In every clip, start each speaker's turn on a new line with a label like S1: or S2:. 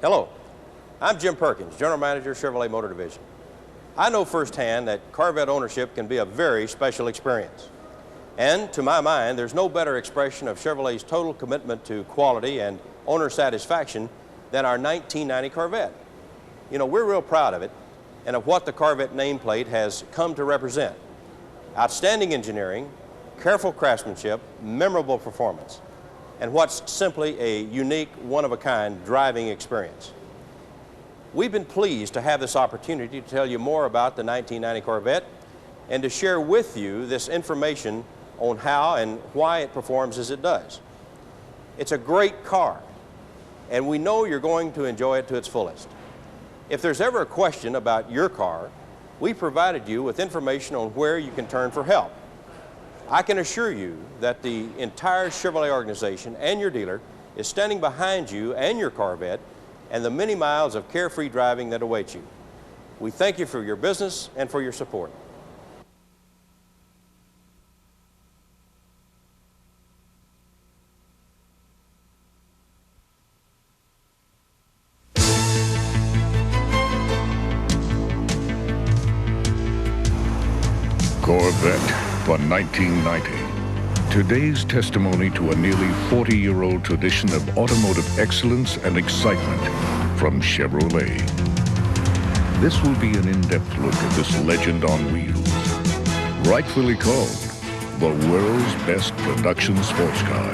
S1: Hello, I'm Jim Perkins, General Manager, Chevrolet Motor Division. I know firsthand that Corvette ownership can be a very special experience. And to my mind, there's no better expression of Chevrolet's total commitment to quality and owner satisfaction than our 1990 Corvette. You know, we're real proud of it and of what the Corvette nameplate has come to represent. Outstanding engineering, careful craftsmanship, memorable performance, and what's simply a unique, one-of-a-kind driving experience. We've been pleased to have this opportunity to tell you more about the 1990 Corvette and to share with you this information on how and why it performs as it does. It's a great car, and we know you're going to enjoy it to its fullest. If there's ever a question about your car, we provided you with information on where you can turn for help. I can assure you that the entire Chevrolet organization and your dealer is standing behind you and your Corvette and the many miles of carefree driving that awaits you. We thank you for your business and for your support.
S2: Corvette for 1990. Today's testimony to a nearly 40-year-old tradition of automotive excellence and excitement from Chevrolet. This will be an in-depth look at this legend on wheels, rightfully called the world's best production sports car.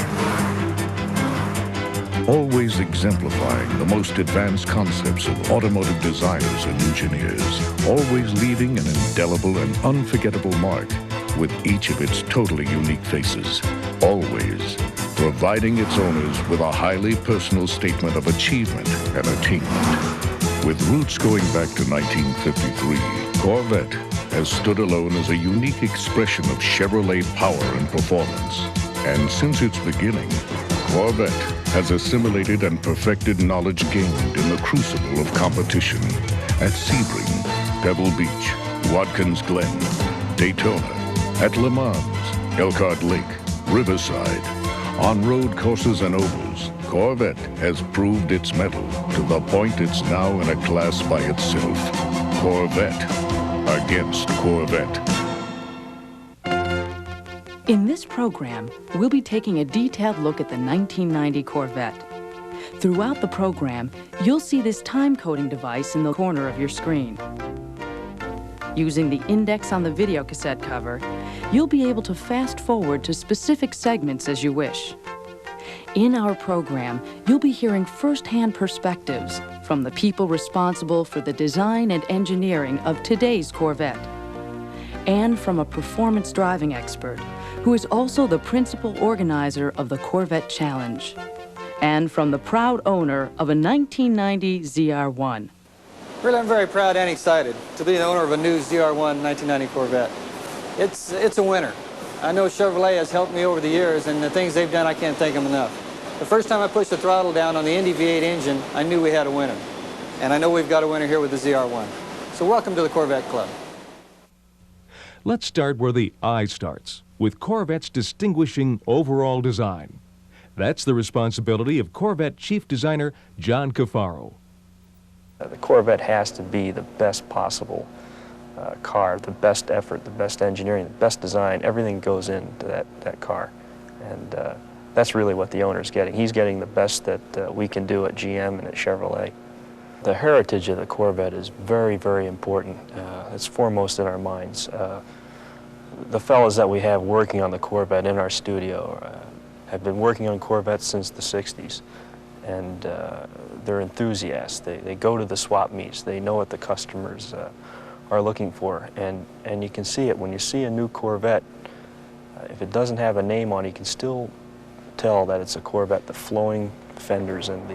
S2: Always exemplifying the most advanced concepts of automotive designers and engineers, always leaving an indelible and unforgettable mark with each of its totally unique faces, always providing its owners with a highly personal statement of achievement and attainment. With roots going back to 1953, Corvette has stood alone as a unique expression of Chevrolet power and performance. And since its beginning, Corvette has assimilated and perfected knowledge gained in the crucible of competition at Sebring, Pebble Beach, Watkins Glen, Daytona, at Le Mans, Elkhart Lake, Riverside. On road courses and ovals, Corvette has proved its mettle to the point it's now in a class by itself. Corvette against Corvette.
S3: In this program, we'll be taking a detailed look at the 1990 Corvette. Throughout the program, you'll see this time-coding device in the corner of your screen. Using the index on the video cassette cover, you'll be able to fast-forward to specific segments as you wish. In our program, you'll be hearing first-hand perspectives from the people responsible for the design and engineering of today's Corvette, and from a performance driving expert who is also the principal organizer of the Corvette Challenge, and from the proud owner of a 1990 ZR1.
S4: Really, I'm very proud and excited to be the owner of a new ZR1 1990 Corvette. It's a winner. I know Chevrolet has helped me over the years, and the things they've done, I can't thank them enough. The first time I pushed the throttle down on the Indy V8 engine, I knew we had a winner. And I know we've got a winner here with the ZR1. So welcome to the Corvette Club.
S5: Let's start where the I starts, with Corvette's distinguishing overall design. That's the responsibility of Corvette Chief Designer John Cafaro.
S6: The Corvette has to be the best possible car, the best effort, the best engineering, the best design. Everything goes into that car. And that's really what the owner's getting. He's getting the best that we can do at GM and at Chevrolet. The heritage of the Corvette is very, very important. It's foremost in our minds. The fellows that we have working on the Corvette in our studio have been working on Corvettes since the 60s. And they're enthusiasts. They go to the swap meets. They know what the customers are looking for. And you can see it when you see a new Corvette. If it doesn't have a name on it, you can still tell that it's a Corvette. The flowing fenders and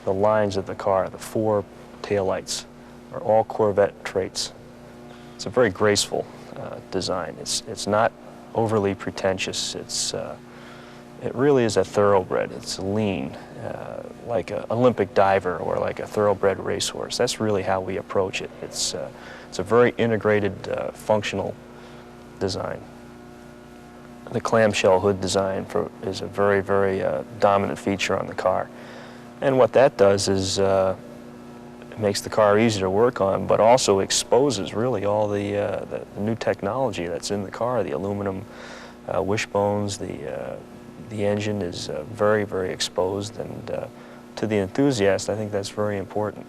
S6: the lines of the car, the four taillights, are all Corvette traits. It's a very graceful design. It's not overly pretentious. It really is a thoroughbred. It's lean, like an Olympic diver or like a thoroughbred racehorse. That's really how we approach it. It's a very integrated, functional design. The clamshell hood design is a very, very dominant feature on the car. And what that does is it makes the car easier to work on, but also exposes really all the new technology that's in the car, the aluminum wishbones, the engine is very, very exposed, and to the enthusiast, I think that's very important.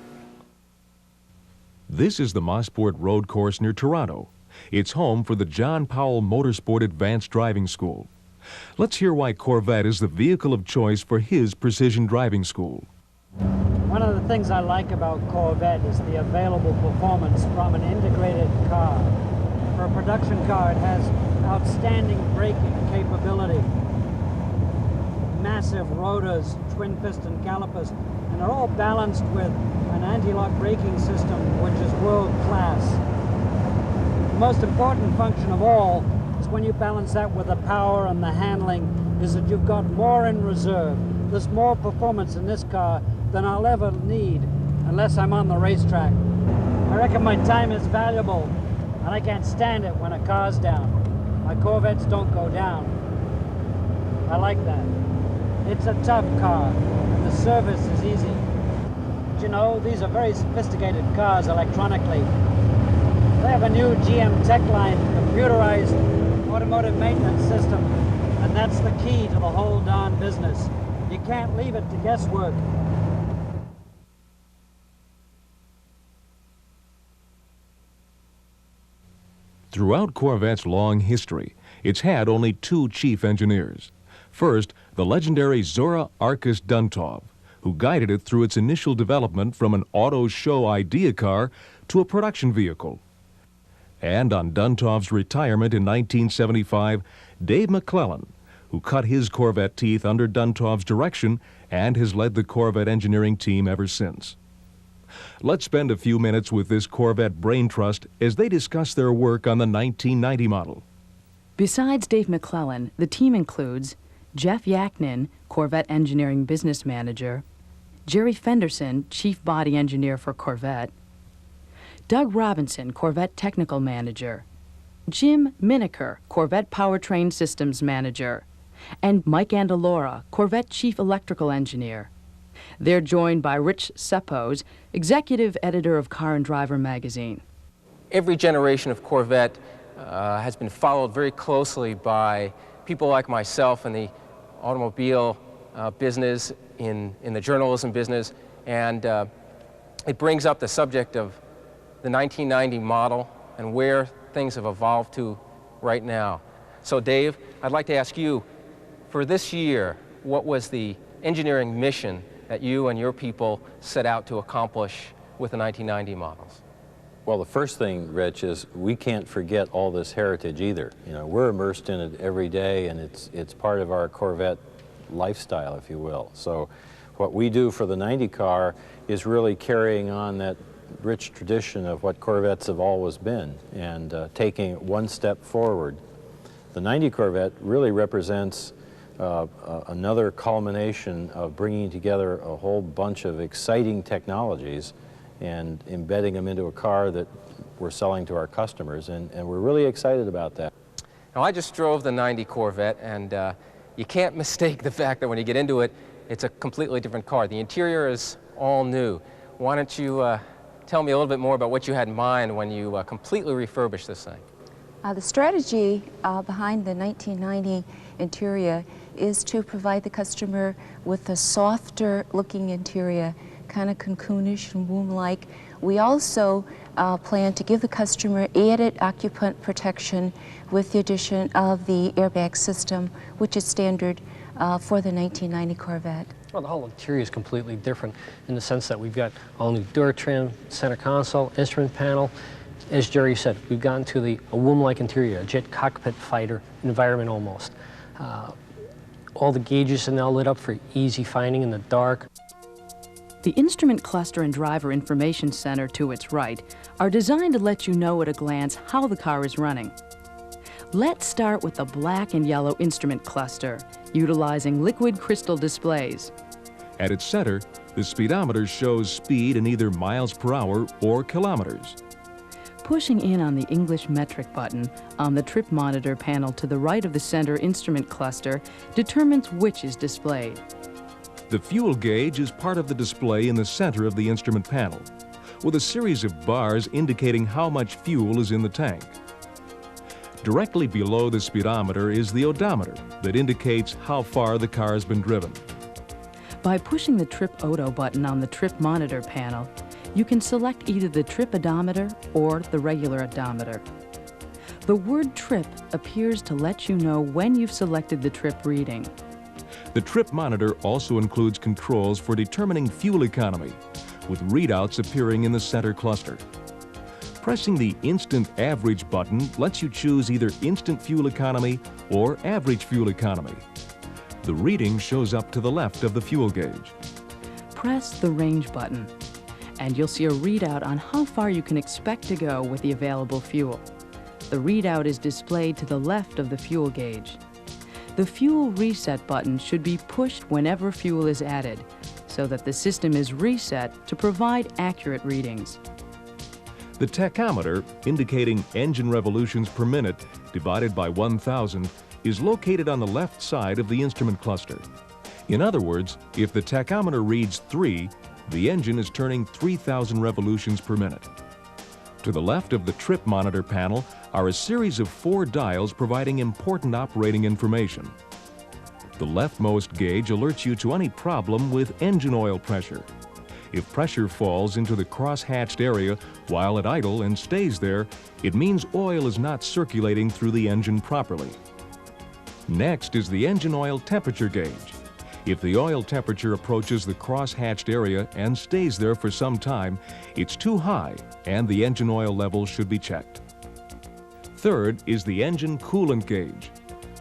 S5: This is the Mossport Road Course near Toronto. It's home for the John Powell Motorsport Advanced Driving School. Let's hear why Corvette is the vehicle of choice for his precision driving school.
S7: One of the things I like about Corvette is the available performance from an integrated car. For a production car, it has outstanding braking capability, massive rotors, twin-piston calipers, and they're all balanced with an anti-lock braking system which is world-class. The most important function of all is when you balance that with the power and the handling is that you've got more in reserve. There's more performance in this car than I'll ever need unless I'm on the racetrack. I reckon my time is valuable, and I can't stand it when a car's down. My Corvettes don't go down. I like that. It's a tough car, and the service is easy. But you know, these are very sophisticated cars electronically. They have a new GM Techline computerized automotive maintenance system, and that's the key to the whole darn business. You can't leave it to guesswork.
S5: Throughout Corvette's long history, it's had only two chief engineers. First, the legendary Zora Arkus Duntov, who guided it through its initial development from an auto show idea car to a production vehicle. And on Duntov's retirement in 1975, Dave McClellan, who cut his Corvette teeth under Duntov's direction and has led the Corvette engineering team ever since. Let's spend a few minutes with this Corvette brain trust as they discuss their work on the 1990 model.
S3: Besides Dave McClellan, the team includes Jeff Yaknin, Corvette Engineering Business Manager, Jerry Fenderson, Chief Body Engineer for Corvette, Doug Robinson, Corvette Technical Manager, Jim Miniker, Corvette Powertrain Systems Manager, and Mike Andalora, Corvette Chief Electrical Engineer. They're joined by Rich Seppos, Executive Editor of Car and Driver magazine.
S8: Every generation of Corvette has been followed very closely by people like myself in the automobile business, in the journalism business, and it brings up the subject of the 1990 model and where things have evolved to right now. So Dave, I'd like to ask you, for this year, what was the engineering mission that you and your people set out to accomplish with the 1990 models?
S9: Well, the first thing, Rich, is we can't forget all this heritage either. You know, we're immersed in it every day, and it's part of our Corvette lifestyle, if you will. So what we do for the 90 car is really carrying on that rich tradition of what Corvettes have always been and taking it one step forward. The 90 Corvette really represents another culmination of bringing together a whole bunch of exciting technologies and embedding them into a car that we're selling to our customers, and we're really excited about that.
S8: Now, I just drove the 90 Corvette, and you can't mistake the fact that when you get into it, it's a completely different car. The interior is all new. Why don't you tell me a little bit more about what you had in mind when you completely refurbished this thing?
S10: The strategy behind the 1990 interior is to provide the customer with a softer looking interior, kind of cocoonish and womb-like. We also plan to give the customer added occupant protection with the addition of the airbag system, which is standard for the 1990 Corvette.
S11: Well, the whole interior is completely different in the sense that we've got all new door trim, center console, instrument panel. As Jerry said, we've gotten to a womb-like interior, a jet cockpit fighter environment almost. All the gauges are now lit up for easy finding in the dark.
S3: The Instrument Cluster and Driver Information Center to its right are designed to let you know at a glance how the car is running. Let's start with the black and yellow instrument cluster, utilizing liquid crystal displays.
S5: At its center, the speedometer shows speed in either miles per hour or kilometers.
S3: Pushing in on the English metric button on the trip monitor panel to the right of the center instrument cluster determines which is displayed.
S5: The fuel gauge is part of the display in the center of the instrument panel, with a series of bars indicating how much fuel is in the tank. Directly below the speedometer is the odometer that indicates how far the car has been driven.
S3: By pushing the Trip Odo button on the trip monitor panel, you can select either the trip odometer or the regular odometer. The word trip appears to let you know when you've selected the trip reading.
S5: The trip monitor also includes controls for determining fuel economy, with readouts appearing in the center cluster. Pressing the Instant Average button lets you choose either Instant Fuel Economy or Average Fuel Economy. The reading shows up to the left of the fuel gauge.
S3: Press the Range button, and you'll see a readout on how far you can expect to go with the available fuel. The readout is displayed to the left of the fuel gauge. The Fuel Reset button should be pushed whenever fuel is added, so that the system is reset to provide accurate readings.
S5: The tachometer, indicating engine revolutions per minute divided by 1,000, is located on the left side of the instrument cluster. In other words, if the tachometer reads 3, the engine is turning 3,000 revolutions per minute. To the left of the trip monitor panel are a series of 4 dials providing important operating information. The leftmost gauge alerts you to any problem with engine oil pressure. If pressure falls into the cross-hatched area while at idle and stays there, it means oil is not circulating through the engine properly. Next is the engine oil temperature gauge. If the oil temperature approaches the cross-hatched area and stays there for some time, it's too high and the engine oil level should be checked. Third is the engine coolant gauge.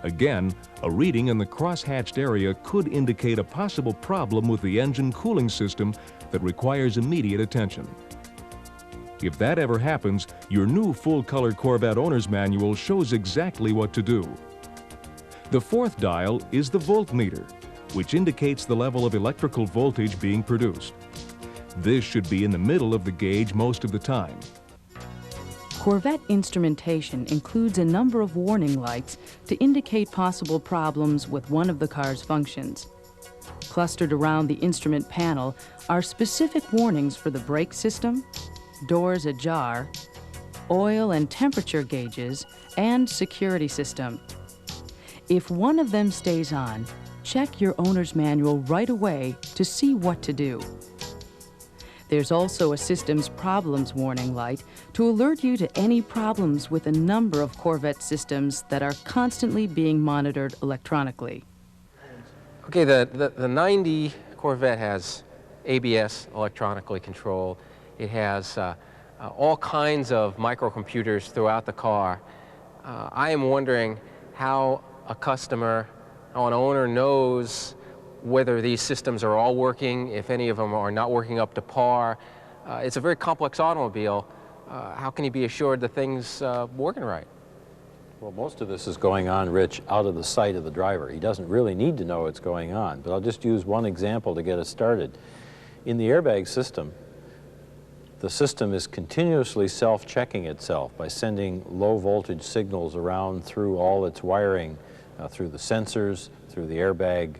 S5: Again, a reading in the cross-hatched area could indicate a possible problem with the engine cooling system that requires immediate attention. If that ever happens, your new full-color Corvette owner's manual shows exactly what to do. The fourth dial is the voltmeter, which indicates the level of electrical voltage being produced. This should be in the middle of the gauge most of the time.
S3: Corvette instrumentation includes a number of warning lights to indicate possible problems with one of the car's functions. Clustered around the instrument panel are specific warnings for the brake system, doors ajar, oil and temperature gauges, and security system. If one of them stays on, check your owner's manual right away to see what to do. There's also a Systems Problems warning light to alert you to any problems with a number of Corvette systems that are constantly being monitored electronically.
S8: Okay, the 90 Corvette has ABS, electronically controlled. It has all kinds of microcomputers throughout the car. I am wondering how a customer, how an owner knows whether these systems are all working, if any of them are not working up to par. It's a very complex automobile. How can you be assured that things working right?
S9: Well, most of this is going on, Rich, out of the sight of the driver. He doesn't really need to know what's going on, but I'll just use one example to get us started. In the airbag system, the system is continuously self-checking itself by sending low-voltage signals around through all its wiring, through the sensors, through the airbag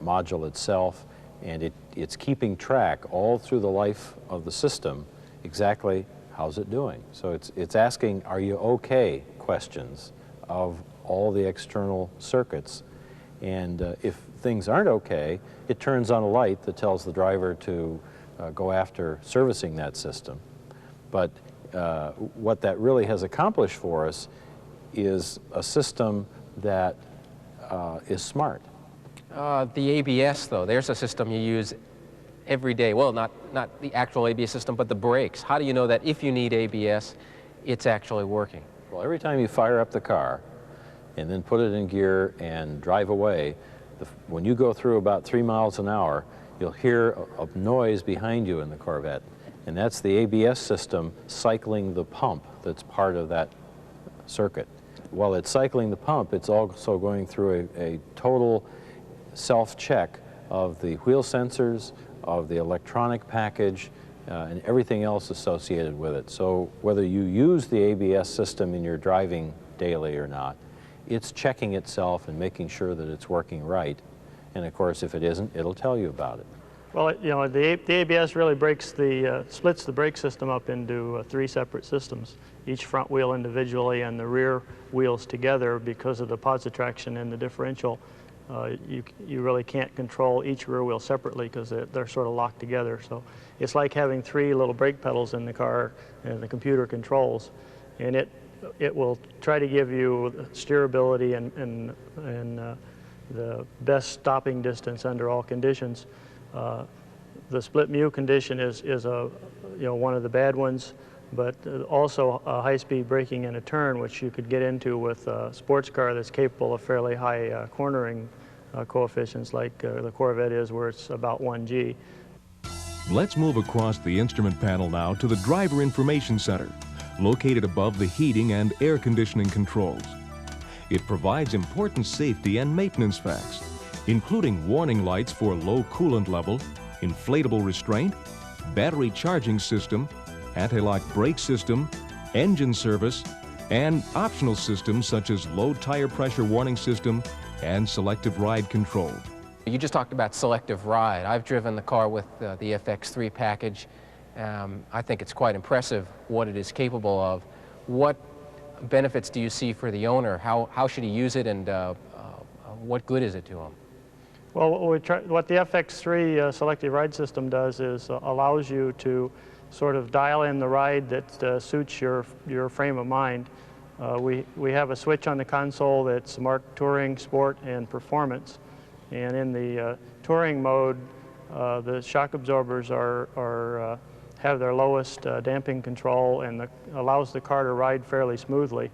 S9: module itself, and it's keeping track all through the life of the system exactly how's it doing. So it's asking, are you okay, questions of all the external circuits. And if things aren't okay, it turns on a light that tells the driver to go after servicing that system. But what that really has accomplished for us is a system that is smart.
S8: The ABS, though, there's a system you use every day. Well, not the actual ABS system, but the brakes. How do you know that if you need ABS, it's actually working?
S9: Well, every time you fire up the car and then put it in gear and drive away, when you go through about 3 miles an hour, you'll hear a noise behind you in the Corvette. And that's the ABS system cycling the pump that's part of that circuit. While it's cycling the pump, it's also going through a total self-check of the wheel sensors, of the electronic package, and everything else associated with it. So whether you use the ABS system in your driving daily or not, it's checking itself and making sure that it's working right. And of course, if it isn't, it'll tell you about it.
S12: Well, you know, the ABS really breaks splits the brake system up into 3 separate systems, each front wheel individually and the rear wheels together. Because of the positive traction and the differential, you really can't control each rear wheel separately because they're sort of locked together. So it's like having 3 little brake pedals in the car and the computer controls. And it will try to give you steerability and the best stopping distance under all conditions. The split mu condition is one of the bad ones, but also high-speed braking in a turn, which you could get into with a sports car that's capable of fairly high cornering coefficients like the Corvette is, where it's about 1G.
S5: Let's move across the instrument panel now to the Driver Information Center, located above the heating and air conditioning controls. It provides important safety and maintenance facts, including warning lights for low coolant level, inflatable restraint, battery charging system, anti-lock brake system, engine service, and optional systems such as low tire pressure warning system and selective ride control.
S8: You just talked about selective ride. I've driven the car with the FX3 package. I think it's quite impressive what it is capable of. What benefits do you see for the owner? How should he use it, and what good is it to him?
S12: Well, what the FX3 selective ride system does is allows you to sort of dial in the ride that suits your frame of mind. We have a switch on the console that's marked Touring, Sport, and Performance. And in the touring mode, the shock absorbers have their lowest damping control, and allows the car to ride fairly smoothly.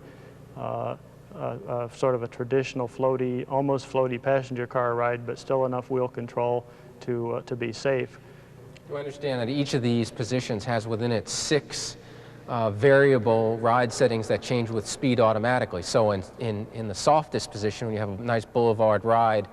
S12: Sort of a traditional floaty, almost floaty passenger car ride, but still enough wheel control to be safe.
S8: You understand that each of these positions has within it 6 variable ride settings that change with speed automatically. So in the softest position, when you have a nice boulevard ride,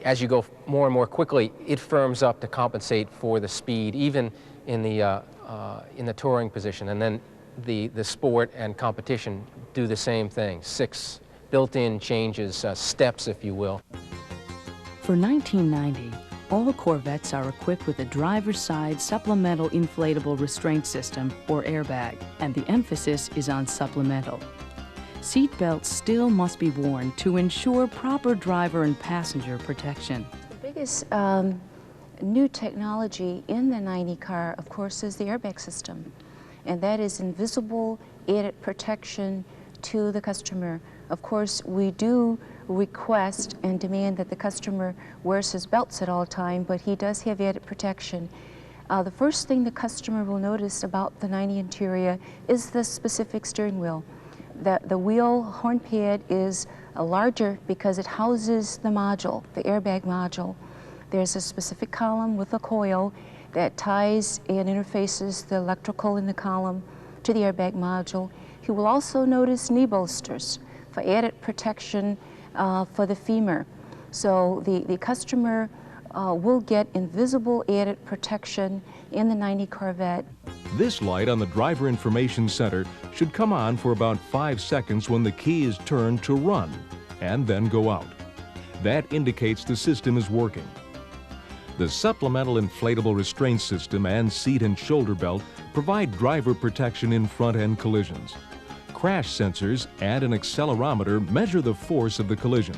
S8: as you go more and more quickly, it firms up to compensate for the speed, even in the touring position. And then the sport and competition do the same thing. 6 built-in changes, steps, if you will.
S3: For 1990, all Corvettes are equipped with a driver's side supplemental inflatable restraint system, or airbag, and the emphasis is on supplemental. Seat belts still must be worn to ensure proper driver and passenger protection.
S10: The biggest new technology in the 90 car, of course, is the airbag system. And that is invisible added protection to the customer. Of course, we do request and demand that the customer wears his belts at all time, but he does have added protection. The first thing the customer will notice about the 90 interior is the specific steering wheel. The wheel horn pad is larger because it houses the module, the airbag module. There's a specific column with a coil that ties and interfaces the electrical in the column to the airbag module. He will also notice knee bolsters for added protection for the femur. So the customer will get invisible added protection in the 90 Corvette.
S5: This light on the Driver Information Center should come on for about 5 seconds when the key is turned to run, and then go out. That indicates the system is working. The supplemental inflatable restraint system and seat and shoulder belt provide driver protection in front-end collisions. Crash sensors and an accelerometer measure the force of the collision.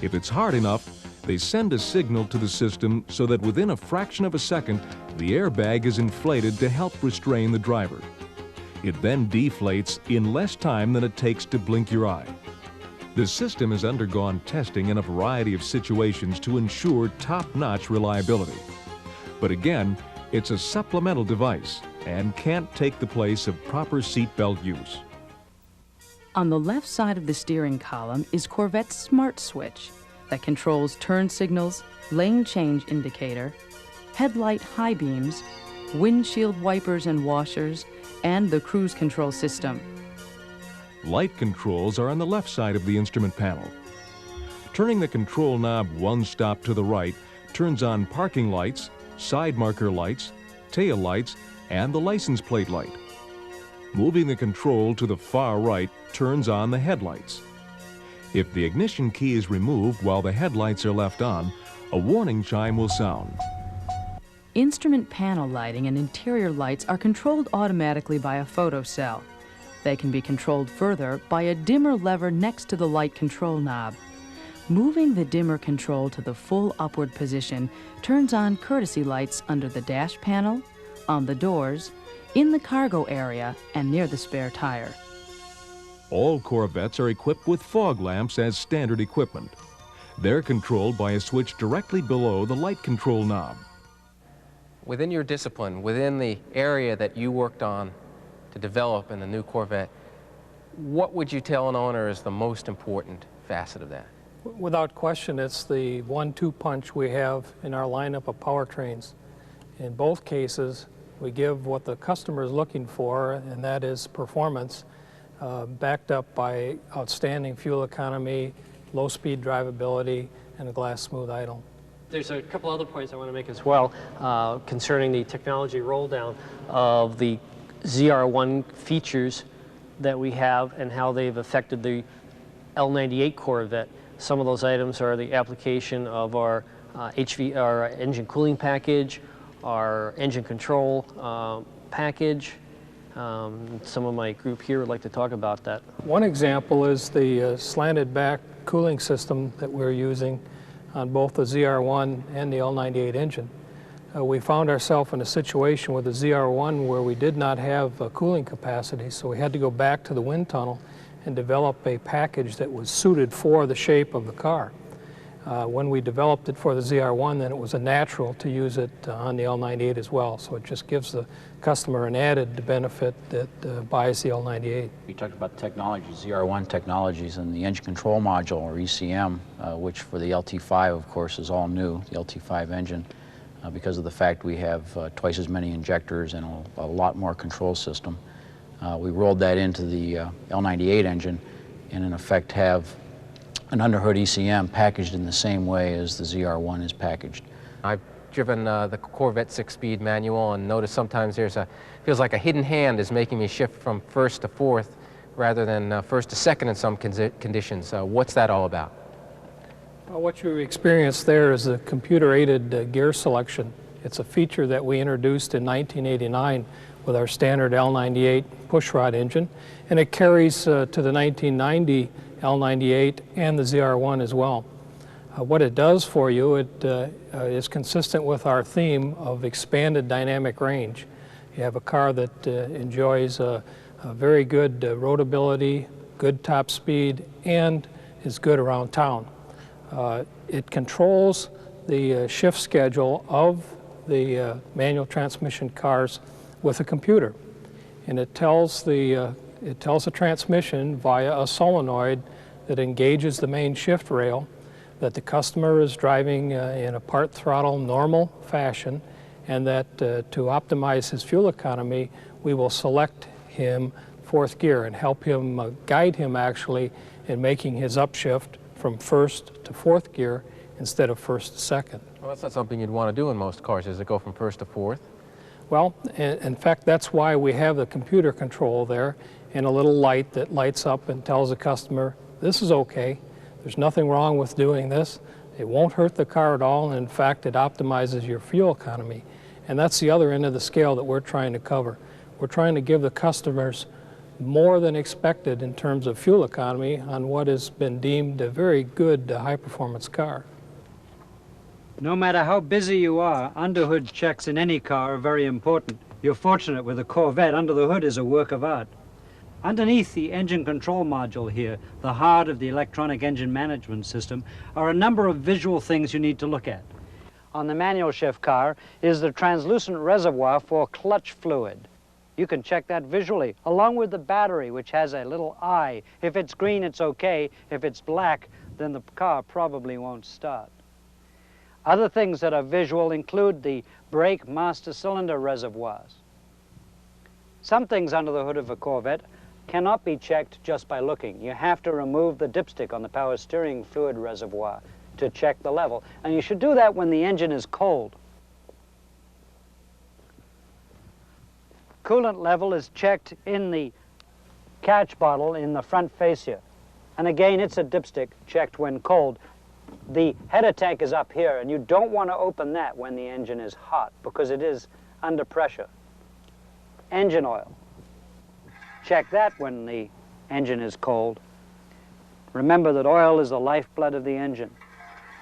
S5: If it's hard enough, they send a signal to the system so that within a fraction of a second, the airbag is inflated to help restrain the driver. It then deflates in less time than it takes to blink your eye. The system has undergone testing in a variety of situations to ensure top-notch reliability. But again, it's a supplemental device and can't take the place of proper seatbelt use.
S3: On the left side of the steering column is Corvette's Smart Switch that controls turn signals, lane change indicator, headlight high beams, windshield wipers and washers, and the cruise control system.
S5: Light controls are on the left side of the instrument panel. Turning the control knob one stop to the right turns on parking lights, side marker lights, tail lights, and the license plate light. Moving the control to the far right turns on the headlights. If the ignition key is removed while the headlights are left on, a warning chime will sound.
S3: Instrument panel lighting and interior lights are controlled automatically by a photocell. They can be controlled further by a dimmer lever next to the light control knob. Moving the dimmer control to the full upward position turns on courtesy lights under the dash panel, on the doors, in the cargo area, and near the spare tire.
S5: All Corvettes are equipped with fog lamps as standard equipment. They're controlled by a switch directly below the light control knob.
S8: Within your discipline, within the area that you worked on to develop in the new Corvette, what would you tell an owner is the most important facet of that?
S12: Without question, it's the 1-2 punch we have in our lineup of powertrains. In both cases, we give what the customer is looking for, and that is performance, backed up by outstanding fuel economy, low-speed drivability, and a glass smooth idle.
S11: There's a couple other points I want to make as well concerning the technology roll down of the ZR1 features that we have and how they've affected the L98 Corvette. Some of those items are the application of our our engine cooling package, our engine control package. Some of my group here would like to talk about that.
S12: One example is the slanted back cooling system that we're using on both the ZR1 and the L98 engine. We found ourselves in a situation with the ZR1 where we did not have cooling capacity, so we had to go back to the wind tunnel and develop a package that was suited for the shape of the car. When we developed it for the ZR1, then it was a natural to use it on the L98 as well, so it just gives the customer an added benefit that buys the L98.
S13: You talked about technology, ZR1 technologies, and the engine control module, or ECM, which for the LT5, of course, is all new, the LT5 engine, because of the fact we have twice as many injectors and a lot more control system. We rolled that into the L98 engine and in effect have an underhood ECM packaged in the same way as the ZR1 is packaged.
S8: I've driven the Corvette 6-speed manual and noticed sometimes feels like a hidden hand is making me shift from first to fourth rather than first to second in some conditions. What's that all about?
S12: Well, what you experience there is a computer-aided gear selection. It's a feature that we introduced in 1989 with our standard L98 pushrod engine, and it carries to the 1990 L98 and the ZR1 as well. What it does for you, it is consistent with our theme of expanded dynamic range. You have a car that enjoys a very good roadability, good top speed, and is good around town. It controls the shift schedule of the manual transmission cars with a computer, and it tells the transmission via a solenoid that engages the main shift rail that the customer is driving in a part throttle normal fashion, and that to optimize his fuel economy, we will select him fourth gear and help him guide him actually in making his upshift from first to fourth gear instead of first to second.
S8: Well, that's not something you'd want to do in most cars, is it go from first to fourth?
S12: Well, in fact, that's why we have the computer control there and a little light that lights up and tells the customer, this is okay, there's nothing wrong with doing this, it won't hurt the car at all, and in fact, it optimizes your fuel economy. And that's the other end of the scale that we're trying to cover. We're trying to give the customers more than expected in terms of fuel economy on what has been deemed a very good high-performance car.
S7: No matter how busy you are, underhood checks in any car are very important. You're fortunate with a Corvette, under the hood is a work of art. Underneath the engine control module here, the heart of the electronic engine management system, are a number of visual things you need to look at. On the manual shift car is the translucent reservoir for clutch fluid. You can check that visually, along with the battery, which has a little eye. If it's green, it's okay. If it's black, then the car probably won't start. Other things that are visual include the brake master cylinder reservoirs. Some things under the hood of a Corvette cannot be checked just by looking. You have to remove the dipstick on the power steering fluid reservoir to check the level. And you should do that when the engine is cold. Coolant level is checked in the catch bottle in the front fascia. And again, it's a dipstick checked when cold. The header tank is up here, and you don't want to open that when the engine is hot because it is under pressure. Engine oil. Check that when the engine is cold. Remember that oil is the lifeblood of the engine.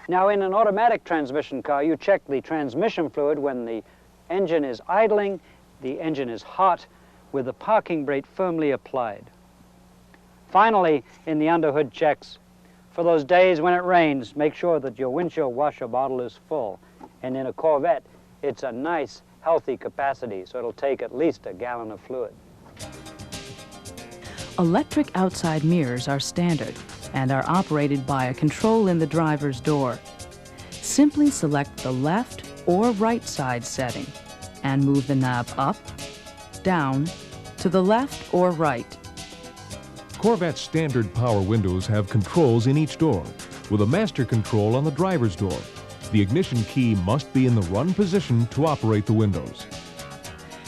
S7: Now, in an automatic transmission car, you check the transmission fluid when the engine is idling, the engine is hot, with the parking brake firmly applied. Finally, in the underhood checks, for those days when it rains, make sure that your windshield washer bottle is full. And in a Corvette, it's a nice, healthy capacity, so it'll take at least a gallon of fluid.
S3: Electric outside mirrors are standard and are operated by a control in the driver's door. Simply select the left or right side setting and move the knob up, down, to the left or right.
S5: Corvette's standard power windows have controls in each door, with a master control on the driver's door. The ignition key must be in the run position to operate the windows.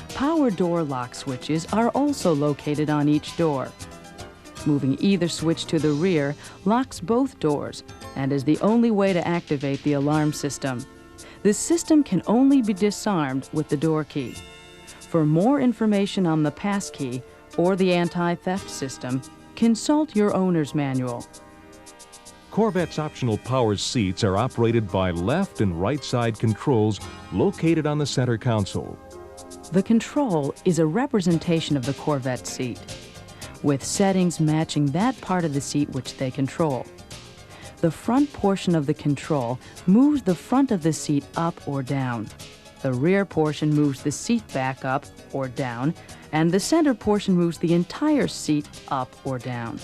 S3: Power door lock switches are also located on each door. Moving either switch to the rear locks both doors and is the only way to activate the alarm system. This system can only be disarmed with the door key. For more information on the pass key or the anti-theft system, consult your owner's manual.
S5: Corvette's optional power seats are operated by left and right side controls located on the center console.
S3: The control is a representation of the Corvette seat, with settings matching that part of the seat which they control. The front portion of the control moves the front of the seat up or down. The rear portion moves the seat back up or down, and the center portion moves the entire seat up or down.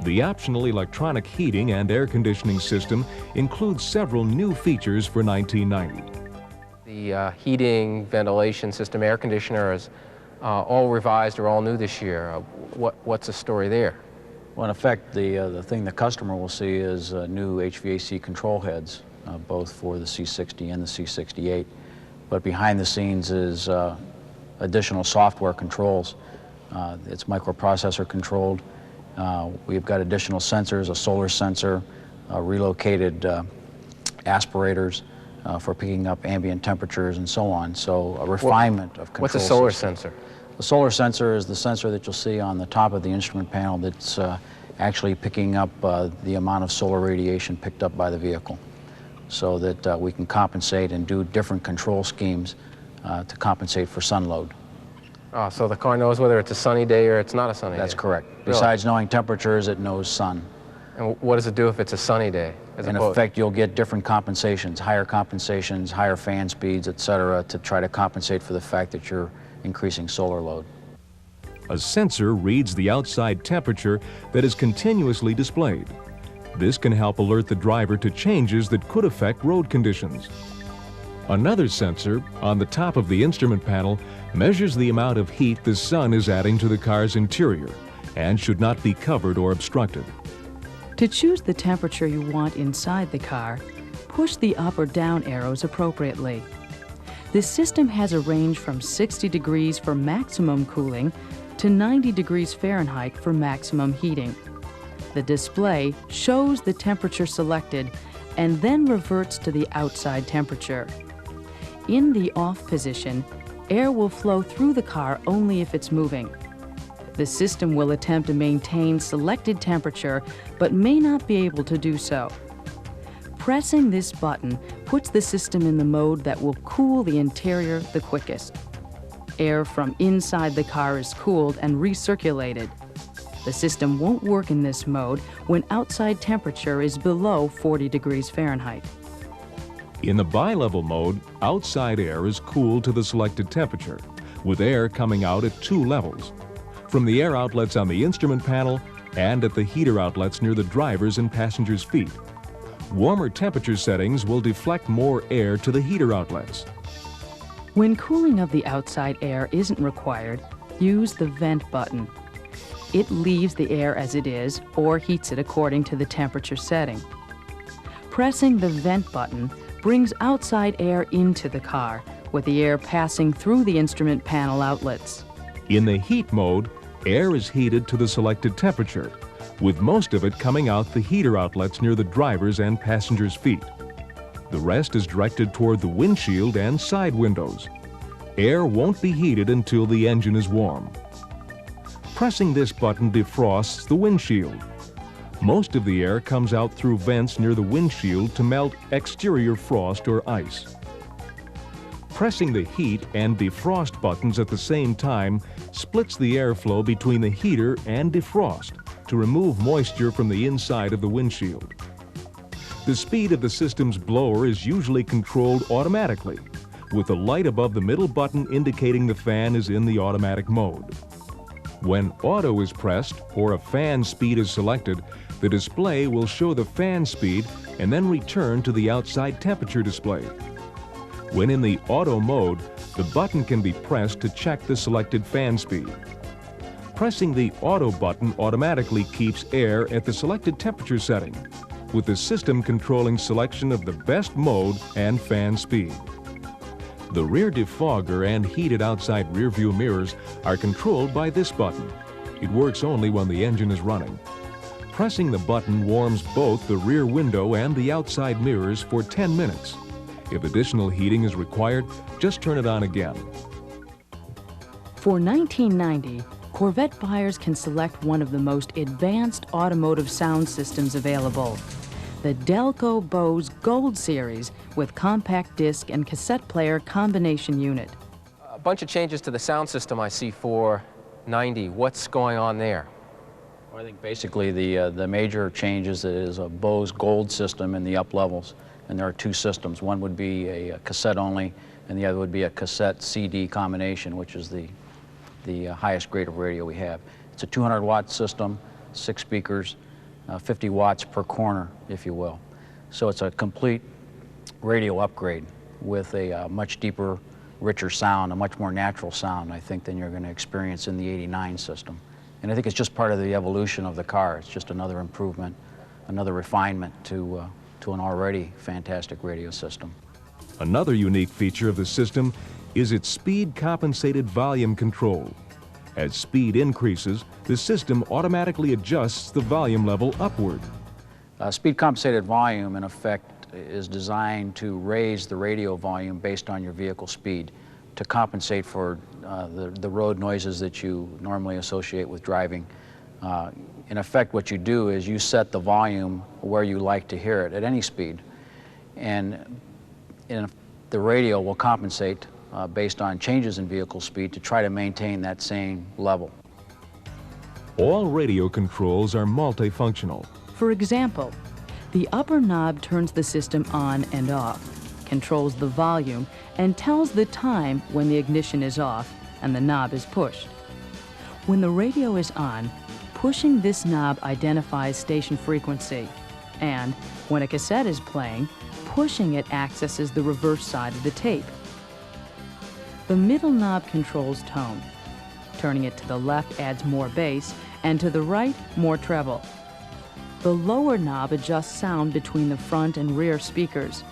S5: The optional electronic heating and air conditioning system includes several new features for 1990.
S8: The heating, ventilation system, air conditioner is all revised or all new this year. What's the story there?
S13: Well, in effect, the thing the customer will see is new HVAC control heads, both for the C60 and the C68. But behind the scenes is additional software controls. It's microprocessor controlled. We've got additional sensors, a solar sensor, relocated aspirators for picking up ambient temperatures and so on. So a refinement of control.
S8: What's a solar
S13: system.
S8: sensor?
S13: The solar sensor is the sensor that you'll see on the top of the instrument panel that's actually picking up the amount of solar radiation picked up by the vehicle, so that we can compensate and do different control schemes to compensate for sun load.
S8: Oh, so the car knows whether it's a sunny day or it's not a sunny day?
S13: That's correct.
S8: Really?
S13: Besides knowing temperatures, it knows sun.
S8: And what does it do if it's a sunny day?
S13: In effect, you'll get different compensations, higher fan speeds, etc., to try to compensate for the fact that you're increasing solar load.
S5: A sensor reads the outside temperature that is continuously displayed. This can help alert the driver to changes that could affect road conditions. Another sensor on the top of the instrument panel measures the amount of heat the sun is adding to the car's interior and should not be covered or obstructed.
S3: To choose the temperature you want inside the car, push the up or down arrows appropriately. This system has a range from 60 degrees for maximum cooling to 90 degrees Fahrenheit for maximum heating. The display shows the temperature selected and then reverts to the outside temperature. In the off position, air will flow through the car only if it's moving. The system will attempt to maintain selected temperature, but may not be able to do so. Pressing this button puts the system in the mode that will cool the interior the quickest. Air from inside the car is cooled and recirculated. The system won't work in this mode when outside temperature is below 40 degrees Fahrenheit.
S5: In the bi-level mode, outside air is cooled to the selected temperature, with air coming out at 2 levels, from the air outlets on the instrument panel and at the heater outlets near the driver's and passenger's feet. Warmer temperature settings will deflect more air to the heater outlets.
S3: When cooling of the outside air isn't required, use the vent button. It leaves the air as it is or heats it according to the temperature setting. Pressing the vent button brings outside air into the car, with the air passing through the instrument panel outlets.
S5: In the heat mode, air is heated to the selected temperature, with most of it coming out the heater outlets near the driver's and passenger's feet. The rest is directed toward the windshield and side windows. Air won't be heated until the engine is warm. Pressing this button defrosts the windshield. Most of the air comes out through vents near the windshield to melt exterior frost or ice. Pressing the heat and defrost buttons at the same time splits the airflow between the heater and defrost to remove moisture from the inside of the windshield. The speed of the system's blower is usually controlled automatically, with the light above the middle button indicating the fan is in the automatic mode. When auto is pressed or a fan speed is selected, the display will show the fan speed and then return to the outside temperature display. When in the auto mode, the button can be pressed to check the selected fan speed. Pressing the auto button automatically keeps air at the selected temperature setting, with the system controlling selection of the best mode and fan speed. The rear defogger and heated outside rear view mirrors are controlled by this button. It works only when the engine is running. Pressing the button warms both the rear window and the outside mirrors for 10 minutes. If additional heating is required, just turn it on again.
S3: For 1990, Corvette buyers can select one of the most advanced automotive sound systems available. The Delco Bose Gold Series with compact disc and cassette player combination unit.
S8: A bunch of changes to the sound system I see for 90. What's going on there?
S13: Well, I think basically the major changes is a Bose Gold system in the up levels. And there are two systems. One would be a cassette only, and the other would be a cassette CD combination, which is the highest grade of radio we have. It's a 200-watt system, 6 speakers, 50 watts per corner, if you will. So it's a complete radio upgrade with a much deeper, richer sound, a much more natural sound, I think, than you're going to experience in the 89 system. And I think it's just part of the evolution of the car. It's just another improvement, another refinement to an already fantastic radio system.
S5: Another unique feature of the system is its speed-compensated volume control. As speed increases, the system automatically adjusts the volume level upward.
S13: Speed-compensated volume, in effect, is designed to raise the radio volume based on your vehicle speed to compensate for the road noises that you normally associate with driving. In effect, what you do is you set the volume where you like to hear it at any speed, and the radio will compensate based on changes in vehicle speed to try to maintain that same level.
S5: All radio controls are multifunctional.
S3: For example, the upper knob turns the system on and off, controls the volume, and tells the time when the ignition is off and the knob is pushed. When the radio is on, pushing this knob identifies station frequency, and when a cassette is playing, pushing it accesses the reverse side of the tape. The middle knob controls tone. Turning it to the left adds more bass, and to the right, more treble. The lower knob adjusts sound between the front and rear speakers.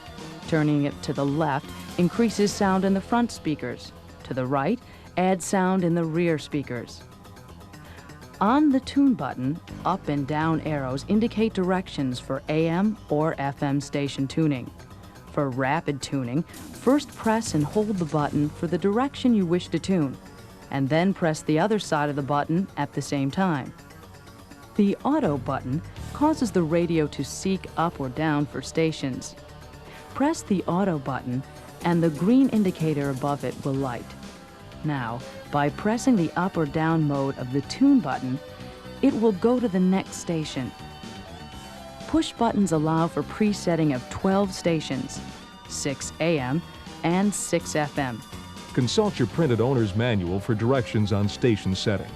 S3: Turning it to the left increases sound in the front speakers. To the right, adds sound in the rear speakers. On the tune button, up and down arrows indicate directions for AM or FM station tuning. For rapid tuning, first press and hold the button for the direction you wish to tune, and then press the other side of the button at the same time. The auto button causes the radio to seek up or down for stations. Press the auto button and the green indicator above it will light. Now, by pressing the up or down mode of the tune button, it will go to the next station. Push buttons allow for presetting of 12 stations, 6 AM and 6 FM.
S5: Consult your printed owner's manual for directions on station setting.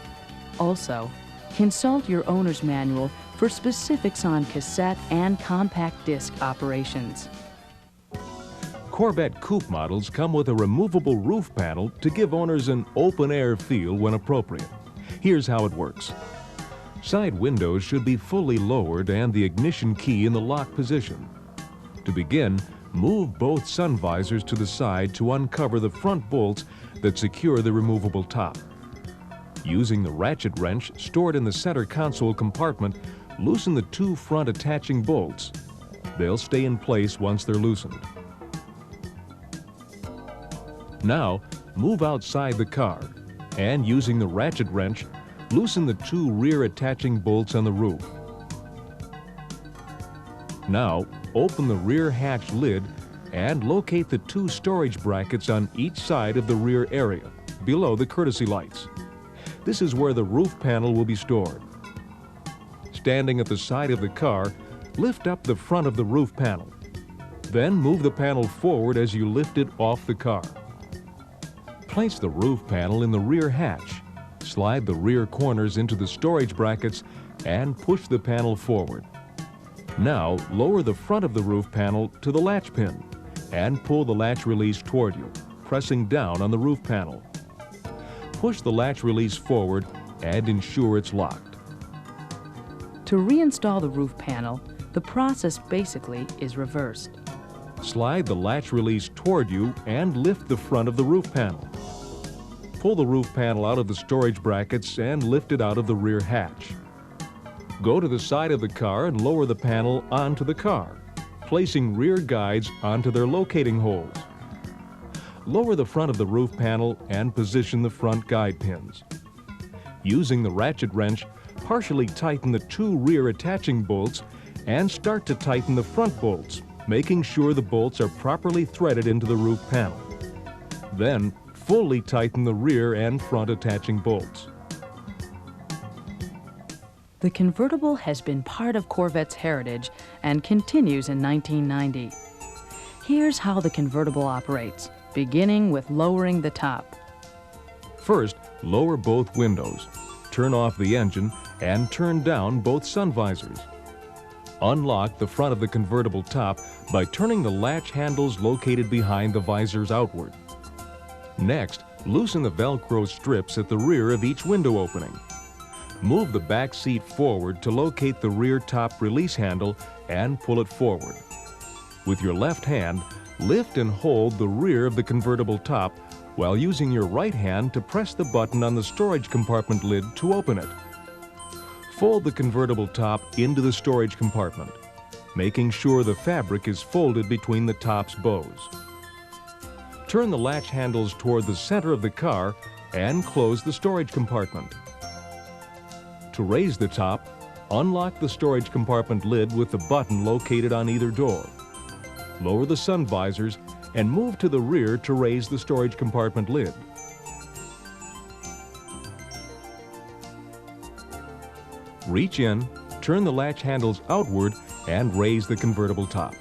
S3: Also, consult your owner's manual for specifics on cassette and compact disc operations.
S5: Corvette coupe models come with a removable roof panel to give owners an open-air feel when appropriate. Here's how it works. Side windows should be fully lowered and the ignition key in the lock position. To begin, move both sun visors to the side to uncover the front bolts that secure the removable top. Using the ratchet wrench stored in the center console compartment, loosen the two front attaching bolts. They'll stay in place once they're loosened. Now, move outside the car and, using the ratchet wrench, loosen the two rear attaching bolts on the roof. Now, open the rear hatch lid and locate the two storage brackets on each side of the rear area, below the courtesy lights. This is where the roof panel will be stored. Standing at the side of the car, lift up the front of the roof panel. Then move the panel forward as you lift it off the car. Place the roof panel in the rear hatch. Slide the rear corners into the storage brackets and push the panel forward. Now, lower the front of the roof panel to the latch pin and pull the latch release toward you, pressing down on the roof panel. Push the latch release forward and ensure it's locked.
S3: To reinstall the roof panel, the process basically is reversed.
S5: Slide the latch release toward you and lift the front of the roof panel. Pull the roof panel out of the storage brackets and lift it out of the rear hatch. Go to the side of the car and lower the panel onto the car, placing rear guides onto their locating holes. Lower the front of the roof panel and position the front guide pins. Using the ratchet wrench, partially tighten the two rear attaching bolts and start to tighten the front bolts, making sure the bolts are properly threaded into the roof panel. Then, fully tighten the rear and front attaching bolts.
S3: The convertible has been part of Corvette's heritage and continues in 1990. Here's how the convertible operates, beginning with lowering the top.
S5: First, lower both windows, turn off the engine, and turn down both sun visors. Unlock the front of the convertible top by turning the latch handles located behind the visors outward. Next, loosen the Velcro strips at the rear of each window opening. Move the back seat forward to locate the rear top release handle and pull it forward. With your left hand, lift and hold the rear of the convertible top while using your right hand to press the button on the storage compartment lid to open it. Fold the convertible top into the storage compartment, making sure the fabric is folded between the top's bows. Turn the latch handles toward the center of the car and close the storage compartment. To raise the top, unlock the storage compartment lid with the button located on either door. Lower the sun visors and move to the rear to raise the storage compartment lid. Reach in, turn the latch handles outward, and raise the convertible top.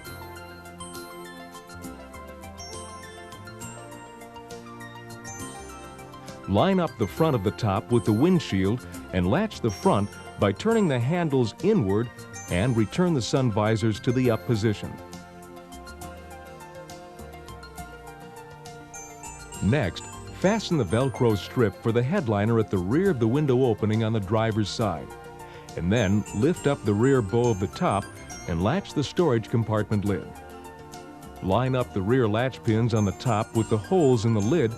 S5: Line up the front of the top with the windshield and latch the front by turning the handles inward and return the sun visors to the up position. Next, fasten the Velcro strip for the headliner at the rear of the window opening on the driver's side, and then lift up the rear bow of the top and latch the storage compartment lid. Line up the rear latch pins on the top with the holes in the lid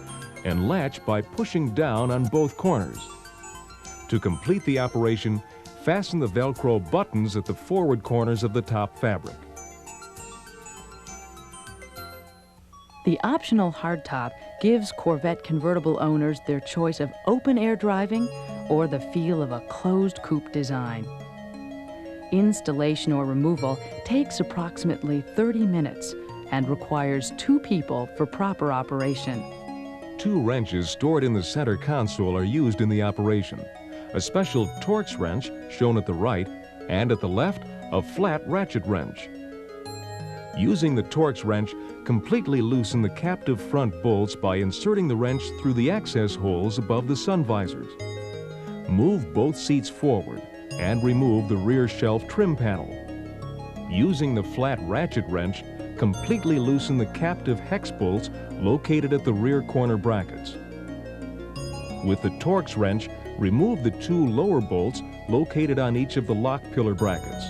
S5: and latch by pushing down on both corners. To complete the operation, fasten the Velcro buttons at the forward corners of the top fabric.
S3: The optional hardtop gives Corvette convertible owners their choice of open-air driving or the feel of a closed coupe design. Installation or removal takes approximately 30 minutes and requires 2 people for proper operation.
S5: 2 wrenches stored in the center console are used in the operation. A special Torx wrench, shown at the right, and at the left, a flat ratchet wrench. Using the Torx wrench, completely loosen the captive front bolts by inserting the wrench through the access holes above the sun visors. Move both seats forward and remove the rear shelf trim panel. Using the flat ratchet wrench, completely loosen the captive hex bolts located at the rear corner brackets. With the Torx wrench, remove the 2 lower bolts located on each of the lock pillar brackets.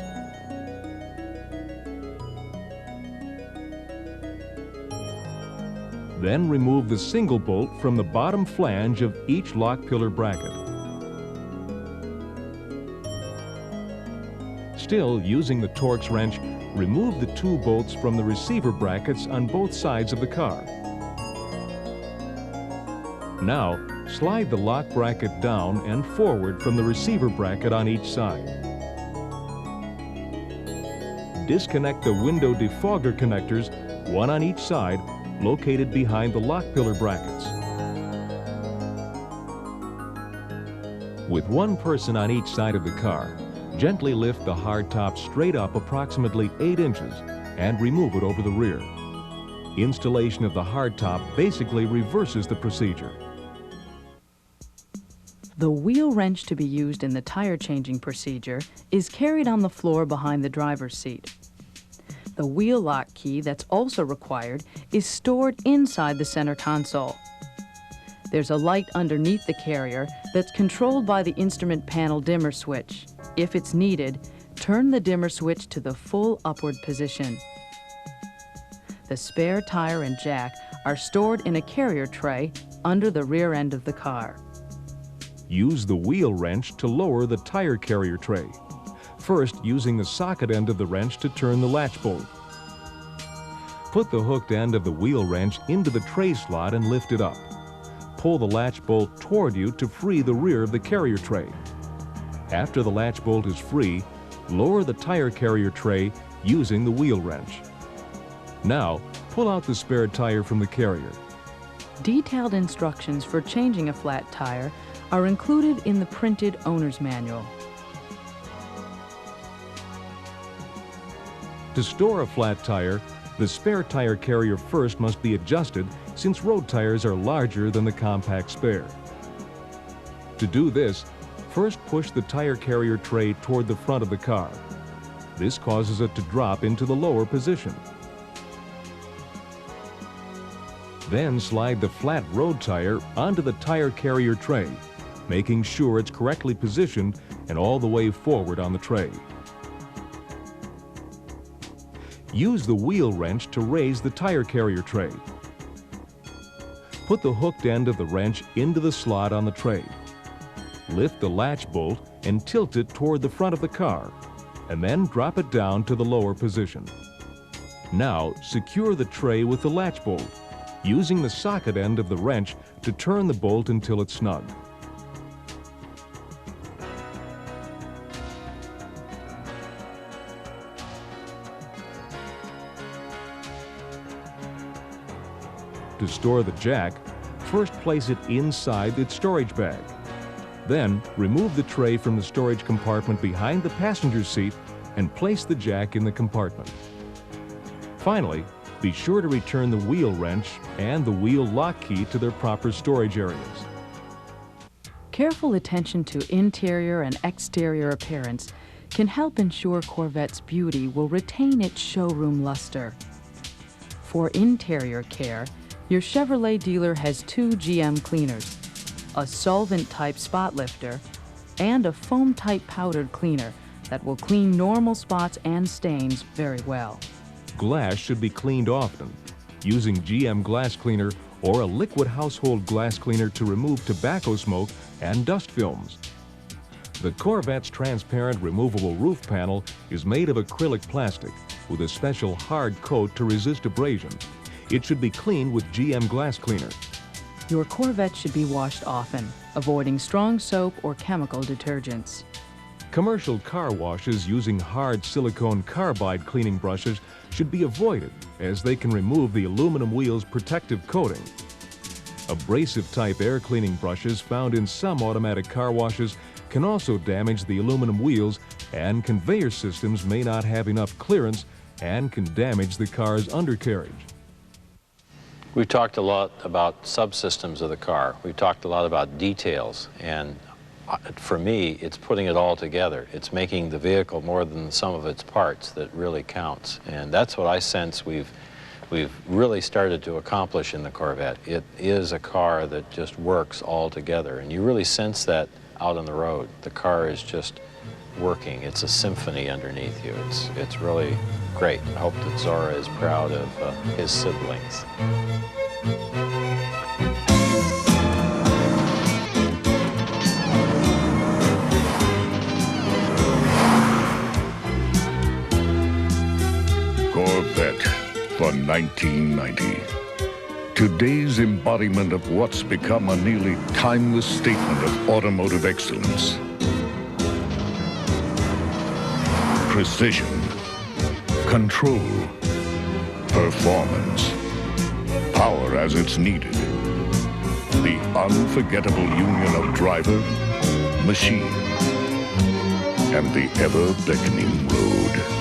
S5: Then remove the single bolt from the bottom flange of each lock pillar bracket. Still, using the Torx wrench, remove the 2 bolts from the receiver brackets on both sides of the car. Now, slide the lock bracket down and forward from the receiver bracket on each side. Disconnect the window defogger connectors, one on each side, located behind the lock pillar brackets. With one person on each side of the car, gently lift the hardtop straight up approximately 8 inches and remove it over the rear. Installation of the hardtop basically reverses the procedure.
S3: The wheel wrench to be used in the tire changing procedure is carried on the floor behind the driver's seat. The wheel lock key that's also required is stored inside the center console. There's a light underneath the carrier that's controlled by the instrument panel dimmer switch. If it's needed, turn the dimmer switch to the full upward position. The spare tire and jack are stored in a carrier tray under the rear end of the car.
S5: Use the wheel wrench to lower the tire carrier tray. First, using the socket end of the wrench to turn the latch bolt. Put the hooked end of the wheel wrench into the tray slot and lift it up. Pull the latch bolt toward you to free the rear of the carrier tray. After the latch bolt is free, lower the tire carrier tray using the wheel wrench. Now, pull out the spare tire from the carrier.
S3: Detailed instructions for changing a flat tire are included in the printed owner's manual.
S5: To store a flat tire, the spare tire carrier first must be adjusted since road tires are larger than the compact spare. To do this, first push the tire carrier tray toward the front of the car. This causes it to drop into the lower position. Then slide the flat road tire onto the tire carrier tray, making sure it's correctly positioned and all the way forward on the tray. Use the wheel wrench to raise the tire carrier tray. Put the hooked end of the wrench into the slot on the tray. Lift the latch bolt and tilt it toward the front of the car, and then drop it down to the lower position. Now, secure the tray with the latch bolt, using the socket end of the wrench to turn the bolt until it's snug. To store the jack, first place it inside its storage bag. Then, remove the tray from the storage compartment behind the passenger seat and place the jack in the compartment. Finally, be sure to return the wheel wrench and the wheel lock key to their proper storage areas.
S3: Careful attention to interior and exterior appearance can help ensure Corvette's beauty will retain its showroom luster. For interior care, your Chevrolet dealer has 2 GM cleaners, a solvent-type spot lifter, and a foam-type powdered cleaner that will clean normal spots and stains very well.
S5: Glass should be cleaned often, using GM glass cleaner or a liquid household glass cleaner to remove tobacco smoke and dust films. The Corvette's transparent removable roof panel is made of acrylic plastic with a special hard coat to resist abrasion. It should be cleaned with GM glass cleaner.
S3: Your Corvette should be washed often, avoiding strong soap or chemical detergents.
S5: Commercial car washes using hard silicone carbide cleaning brushes should be avoided as they can remove the aluminum wheel's protective coating. Abrasive-type air cleaning brushes found in some automatic car washes can also damage the aluminum wheels, and conveyor systems may not have enough clearance and can damage the car's undercarriage.
S9: We've talked a lot about subsystems of the car. We've talked a lot about details, and for me, it's putting it all together. It's making the vehicle more than the sum of its parts that really counts, and that's what I sense we've really started to accomplish in the Corvette. It is a car that just works all together, and you really sense that out on the road. The car is just working. It's a symphony underneath you. It's really great. I hope that Zora is proud of his siblings.
S2: Corvette for 1990. Today's embodiment of what's become a nearly timeless statement of automotive excellence. Precision, control, performance, power as it's needed. The unforgettable union of driver, machine, and the ever-beckoning road.